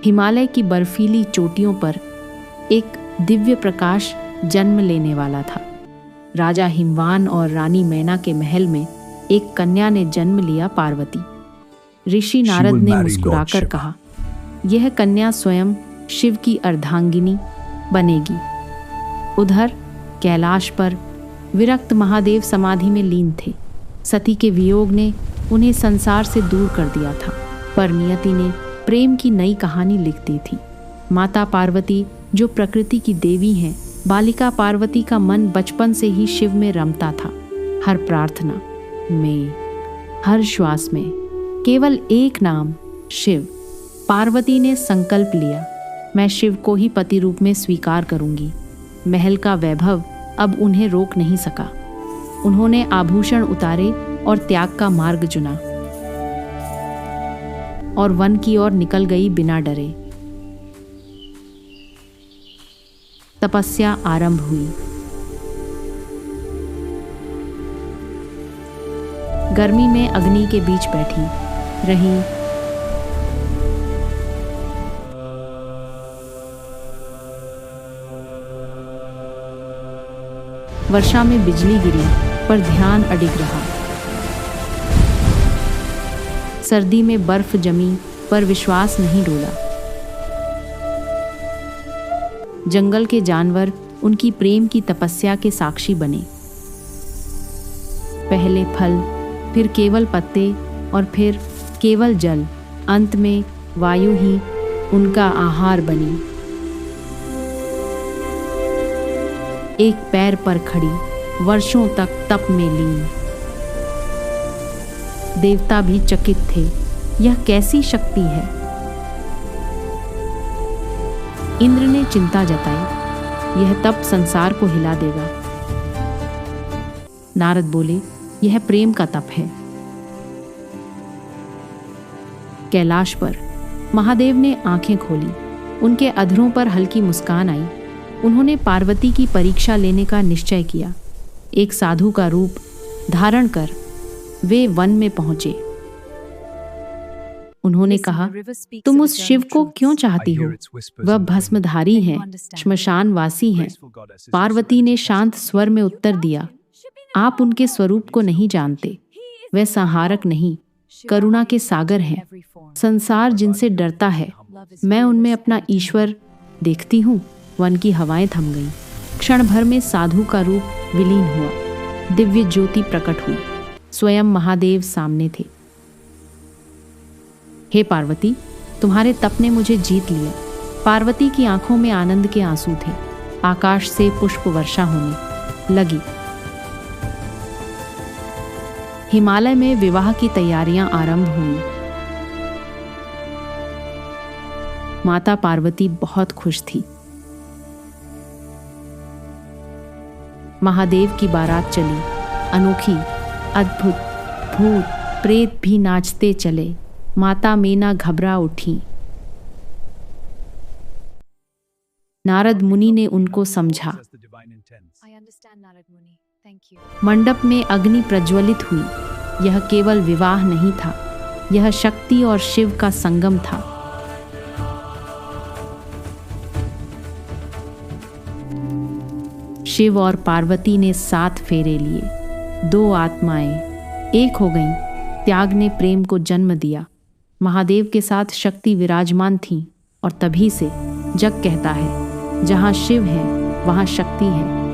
हिमालय की बर्फीली चोटियों पर एक दिव्य प्रकाश जन्म लेने वाला था। राजा हिमवान और रानी मैना के महल में एक कन्या ने जन्म लिया, पार्वती। ऋषि नारद ने मुस्कुराकर कहा, यह कन्या स्वयं शिव की अर्धांगिनी बनेगी। उधर कैलाश पर विरक्त महादेव समाधि में लीन थे। सती के वियोग ने उन्हें संसार से दूर कर दिया था, पर नियति ने प्रेम की नई कहानी लिख दी थी। माता पार्वती जो प्रकृति की देवी हैं, बालिका पार्वती का मन बचपन से ही शिव में रमता था। हर प्रार्थना में, हर श्वास में केवल एक नाम, शिव। पार्वती ने संकल्प लिया, मैं शिव को ही पति रूप में स्वीकार करूंगी। महल का वैभव अब उन्हें रोक नहीं सका। उन्होंने आभूषण उतारे और त्याग का मार्ग चुना और वन की ओर निकल गई बिना डरे। तपस्या आरंभ हुई। गर्मी में अग्नि के बीच बैठी रही। वर्षा में बिजली गिरी, पर ध्यान अडिग रहा। सर्दी में बर्फ जमी, पर विश्वास नहीं डोला। जंगल के जानवर उनकी प्रेम की तपस्या के साक्षी बने। पहले फल, फिर केवल पत्ते और फिर केवल जल, अंत में वायु ही उनका आहार बनी। एक पैर पर खड़ी, वर्षों तक तप में लीन। देवता भी चकित थे, यह कैसी शक्ति है। इंद्र ने चिंता जताई, यह तप संसार को हिला देगा। नारद बोले, यह प्रेम का तप है। कैलाश पर महादेव ने आंखें खोली। उनके अधरों पर हल्की मुस्कान आई। उन्होंने पार्वती की परीक्षा लेने का निश्चय किया। एक साधु का रूप धारण कर वे वन में पहुंचे। उन्होंने कहा, तुम उस शिव को क्यों चाहती हो? वह भस्मधारी हैं, श्मशानवासी हैं। पार्वती ने शांत स्वर में उत्तर दिया, आप उनके स्वरूप को नहीं जानते। वे संहारक नहीं, करुणा के सागर हैं। संसार जिनसे डरता है, मैं उनमें अपना ईश्वर देखती हूँ। वन की हवाएं थम गईं। क्षण भर में साधु का रूप विलीन हुआ। दिव्य ज्योति प्रकट हुई। स्वयं महादेव सामने थे। हे पार्वती, तुम्हारे तप ने मुझे जीत लिया। पार्वती की आंखों में आनंद के आंसू थे। आकाश से पुष्प वर्षा होने लगी। हिमालय में विवाह की तैयारियां आरंभ हुई। माता पार्वती बहुत खुश थी। महादेव की बारात चली, अनोखी, अद्भुत। भूत प्रेत भी नाचते चले। माता मीना घबरा उठी। नारद मुनि ने उनको समझा। मंडप में अग्नि प्रज्वलित हुई। यह केवल विवाह नहीं था, यह शक्ति और शिव का संगम था। शिव और पार्वती ने 7 फेरे लिए। 2 आत्माएं एक हो गईं। त्याग ने प्रेम को जन्म दिया। महादेव के साथ शक्ति विराजमान थी और तभी से जग कहता है, जहाँ शिव है वहाँ शक्ति है।